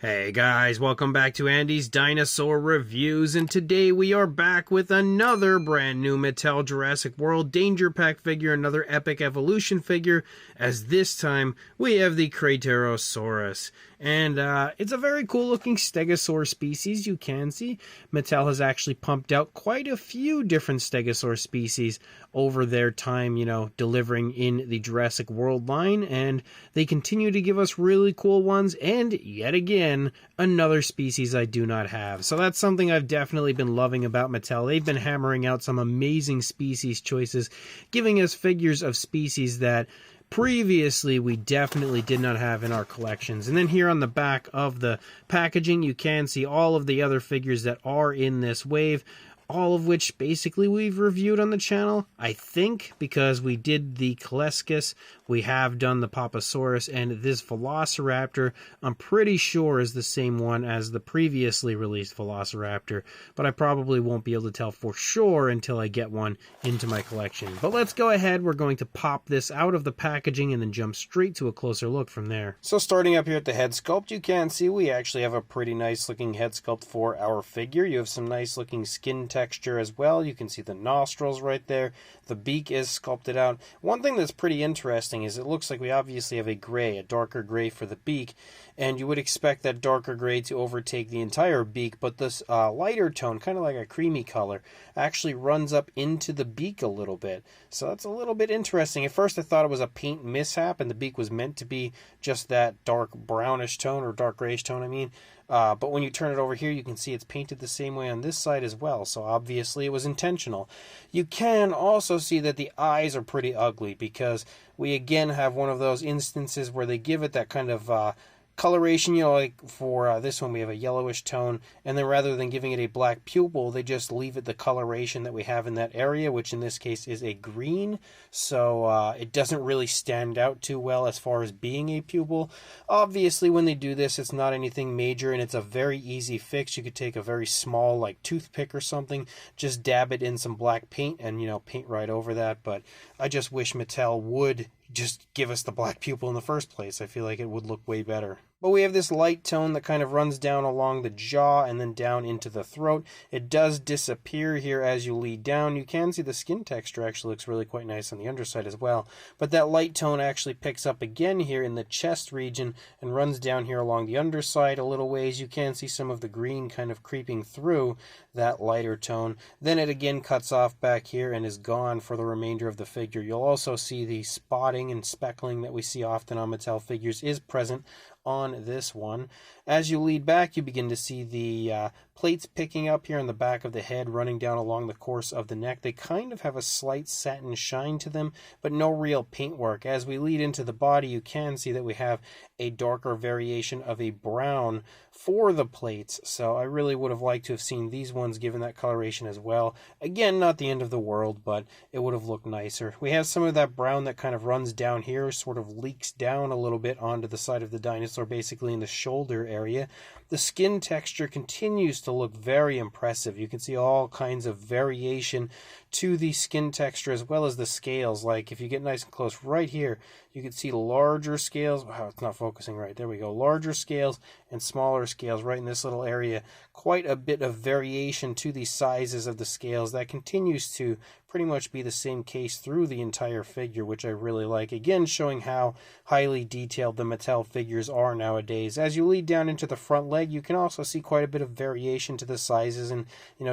Hey guys, welcome back to Andy's Dinosaur Reviews, and today we are back with another brand new Mattel Jurassic World Danger Pack figure, another epic evolution figure, as this time we have the Craterosaurus. And it's a very cool looking stegosaur species, you can see. Mattel has actually pumped out quite a few different stegosaur species over their time, delivering in the Jurassic World line, and they continue to give us really cool ones, and yet again, another species I do not have. So that's something I've definitely been loving about Mattel. They've been hammering out some amazing species choices, giving us figures of species that previously we definitely did not have in our collections. And then here on the back of the packaging, you can see all of the other figures that are in this wave, all of which basically we've reviewed on the channel, I think, because we did the Kaleskus, we have done the Papasaurus, and this Velociraptor, I'm pretty sure is the same one as the previously released Velociraptor, but I probably won't be able to tell for sure until I get one into my collection. But let's go ahead, we're going to pop this out of the packaging and then jump straight to a closer look from there. So starting up here at the head sculpt, you can see we actually have a pretty nice looking head sculpt for our figure. You have some nice looking skin texture as well. You can see the nostrils right there. The beak is sculpted out. One thing that's pretty interesting is it looks like we obviously have a gray, a darker gray for the beak, and you would expect that darker gray to overtake the entire beak, but this lighter tone, kind of like a creamy color, actually runs up into the beak a little bit. So that's a little bit interesting. At first I thought it was a paint mishap and the beak was meant to be just that dark brownish tone, or dark grayish tone, I mean. But when you turn it over here, you can see it's painted the same way on this side as well, so obviously it was intentional. You can also see that the eyes are pretty ugly, because we again have one of those instances where they give it that kind of coloration, like for this one we have a yellowish tone, and then rather than giving it a black pupil, they just leave it the coloration that we have in that area, which in this case is a green, so it doesn't really stand out too well as far as being a pupil. Obviously when they do this, it's not anything major, and it's a very easy fix. You could take a very small like toothpick or something, just dab it in some black paint and paint right over that. But I just wish Mattel would just give us the black pupil in the first place. I feel like it would look way better. But we have this light tone that kind of runs down along the jaw and then down into the throat. It does disappear here as you lead down. You can see the skin texture actually looks really quite nice on the underside as well. But that light tone actually picks up again here in the chest region and runs down here along the underside a little ways. You can see some of the green kind of creeping through that lighter tone. Then it again cuts off back here and is gone for the remainder of the figure. You'll also see the spotting and speckling that we see often on Mattel figures is present on this one. As you lead back, you begin to see the plates picking up here in the back of the head, running down along the course of the neck. They kind of have a slight satin shine to them, but no real paintwork. As we lead into the body, you can see that we have a darker variation of a brown for the plates, so I really would have liked to have seen these ones given that coloration as well. Again, not the end of the world, but it would have looked nicer. We have some of that brown that kind of runs down here, sort of leaks down a little bit onto the side of the dinosaur, basically in the shoulder area. The skin texture continues to look very impressive. You can see all kinds of variation to the skin texture as well as the scales. Like if you get nice and close right here, you can see larger scales. Wow, it's not focusing right. There we go. Larger scales and smaller scales right in this little area. Quite a bit of variation to the sizes of the scales. That continues to pretty much be the same case through the entire figure, which I really like. Again, showing how highly detailed the Mattel figures are nowadays. As you lead down into the front leg, you can also see quite a bit of variation to the sizes and,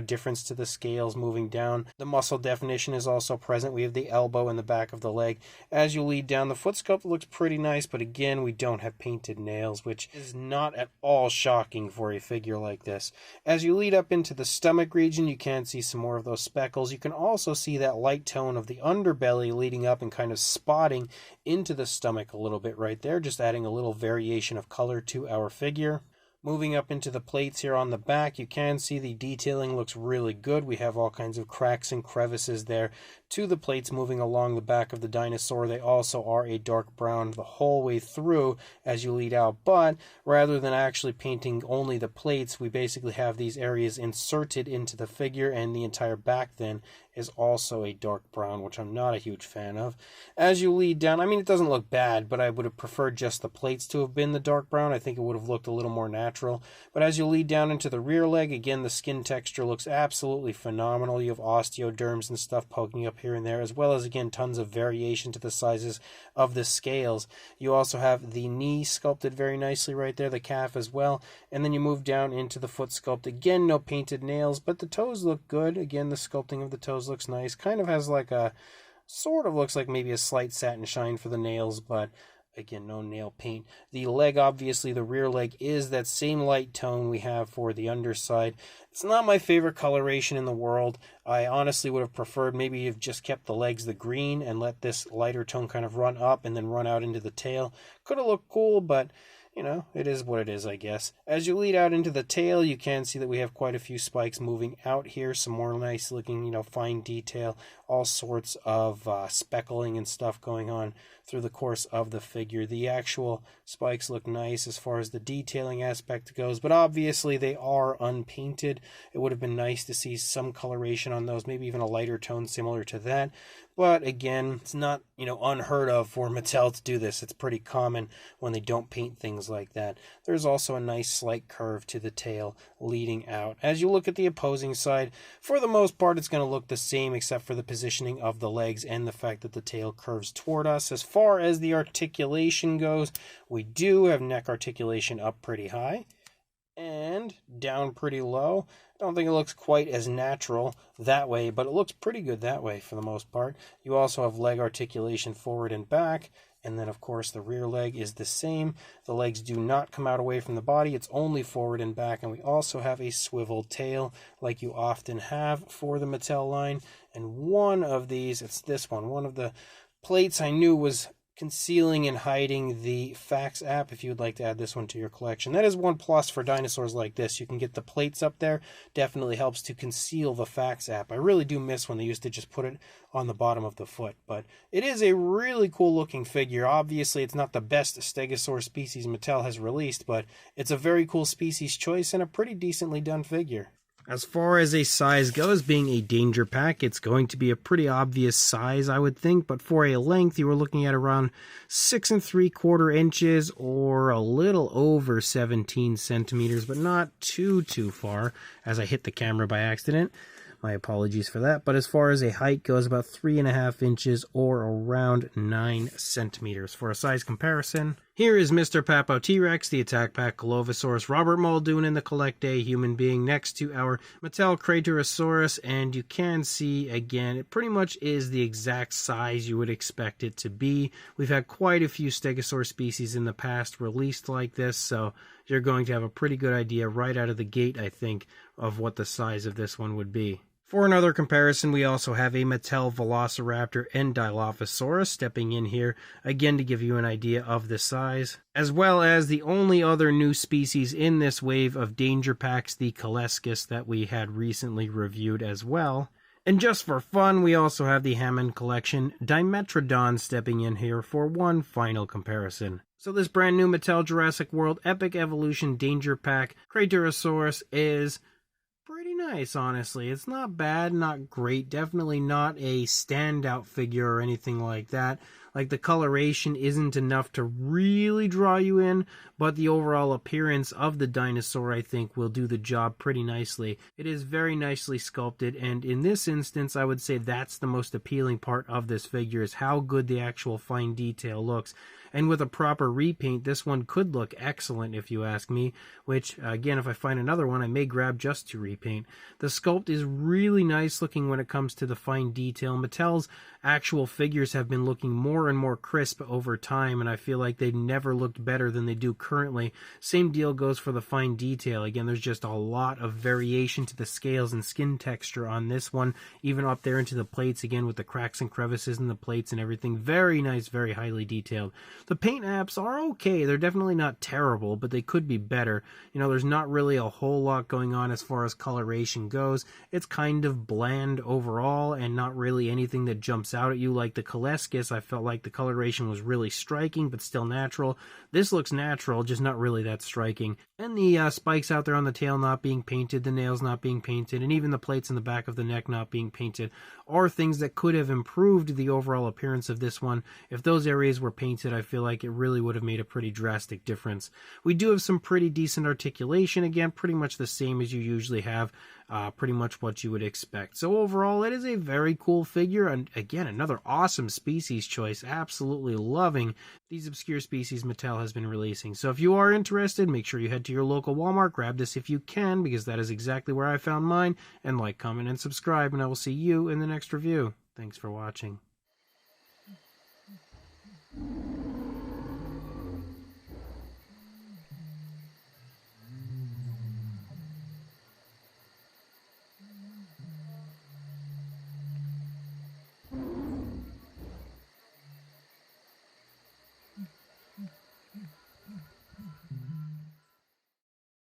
difference to the scales moving down. The muscle definition is also present. We have the elbow and the back of the leg. As you lead down, the foot sculpt looks pretty nice, but again, we don't have painted nails, which is not at all shocking for a figure like this. As you lead up into the stomach region, you can see some more of those speckles. You can also see that light tone of the underbelly leading up and kind of spotting into the stomach a little bit right there, just adding a little variation of color to our figure. Moving up into the plates here on the back, you can see the detailing looks really good. We have all kinds of cracks and crevices there to the plates moving along the back of the dinosaur. They also are a dark brown the whole way through as you lead out, but rather than actually painting only the plates, we basically have these areas inserted into the figure, and the entire back then is also a dark brown, which I'm not a huge fan of. As you lead down, I mean, it doesn't look bad, but I would have preferred just the plates to have been the dark brown. I think it would have looked a little more natural. But as you lead down into the rear leg, again, the skin texture looks absolutely phenomenal. You have osteoderms and stuff poking up here and there, as well as, again, tons of variation to the sizes of the scales. You also have the knee sculpted very nicely right there, the calf as well. And then you move down into the foot sculpt. Again, no painted nails, but the toes look good. Again, the sculpting of the toes looks nice. Kind of has like a, sort of looks like maybe a slight satin shine for the nails, but again, no nail paint. The leg, obviously, the rear leg is that same light tone we have for the underside. It's not my favorite coloration in the world. I honestly would have preferred maybe you've just kept the legs the green and let this lighter tone kind of run up and then run out into the tail. Could have looked cool, but you know, it is what it is, I guess. As you lead out into the tail, you can see that we have quite a few spikes moving out here. Some more nice looking, you know, fine detail. All sorts of speckling and stuff going on through the course of the figure. The actual spikes look nice as far as the detailing aspect goes, but obviously they are unpainted. It would have been nice to see some coloration on those, maybe even a lighter tone similar to that. But again, it's not, you know, unheard of for Mattel to do this. It's pretty common when they don't paint things like that. There's also a nice slight curve to the tail leading out. As you look at the opposing side, for the most part, it's going to look the same except for the positioning of the legs and the fact that the tail curves toward us. As far as the articulation goes, we do have neck articulation up pretty high and down pretty low. I don't think it looks quite as natural that way, but it looks pretty good that way for the most part. You also have leg articulation forward and back, and then of course the rear leg is the same. The legs do not come out away from the body, it's only forward and back, and we also have a swivel tail like you often have for the Mattel line. And one of these, it's this one of the plates I knew was concealing and hiding the fax app. If you would like to add this one to your collection, that is one plus for dinosaurs like this. You can get the plates up there. Definitely helps to conceal the fax app. I really do miss when they used to just put it on the bottom of the foot, but it is a really cool looking figure. Obviously it's not the best stegosaur species Mattel has released, but it's a very cool species choice and a pretty decently done figure. As far as a size goes, being a danger pack, it's going to be a pretty obvious size, I would think. But for a length, you were looking at around 6 3/4 inches or a little over 17 centimeters, but not too far, as I hit the camera by accident. My apologies for that. But as far as a height goes, about 3.5 inches or around 9 centimeters. For a size comparison, here is Mr. Papo T-Rex, the Attack Pack Colovosaurus, Robert Muldoon, and the Collect Day human being next to our Mattel Craterosaurus, and you can see, again, it pretty much is the exact size you would expect it to be. We've had quite a few stegosaur species in the past released like this, so you're going to have a pretty good idea right out of the gate, I think, of what the size of this one would be. For another comparison, we also have a Mattel Velociraptor and Dilophosaurus stepping in here, again to give you an idea of the size, as well as the only other new species in this wave of danger packs, the Calescus, that we had recently reviewed as well. And just for fun, we also have the Hammond Collection Dimetrodon stepping in here for one final comparison. So this brand new Mattel Jurassic World Epic Evolution Danger Pack Craterosaurus is pretty nice, honestly. It's not bad, not great, definitely not a standout figure or anything like that. Like, the coloration isn't enough to really draw you in, but the overall appearance of the dinosaur, I think, will do the job pretty nicely. It is very nicely sculpted, and in this instance, I would say that's the most appealing part of this figure, is how good the actual fine detail looks. And with a proper repaint, this one could look excellent, if you ask me, which, again, if I find another one, I may grab just to repaint. The sculpt is really nice looking when it comes to the fine detail. Mattel's actual figures have been looking more and more crisp over time, and I feel like they've never looked better than they do currently. Same deal goes for the fine detail. Again, there's just a lot of variation to the scales and skin texture on this one, even up there into the plates, again, with the cracks and crevices in the plates and everything. Very nice, very highly detailed. The paint apps are okay. They're definitely not terrible, but they could be better. You know, there's not really a whole lot going on as far as coloration goes. It's kind of bland overall and not really anything that jumps out at you. Like the Calescus, I felt like the coloration was really striking, but still natural. This looks natural, just not really that striking. And the spikes out there on the tail not being painted, the nails not being painted, and even the plates in the back of the neck not being painted are things that could have improved the overall appearance of this one. If those areas were painted, I feel like it really would have made a pretty drastic difference. We do have some pretty decent articulation, again, pretty much the same as you usually have, pretty much what you would expect. So overall, it is a very cool figure, and again, another awesome species choice. Absolutely loving these obscure species Mattel has been releasing. So if you are interested, make sure you head to your local Walmart, grab this if you can, because that is exactly where I found mine, and like, comment, and subscribe, and I will see you in the next review. Thanks for watching.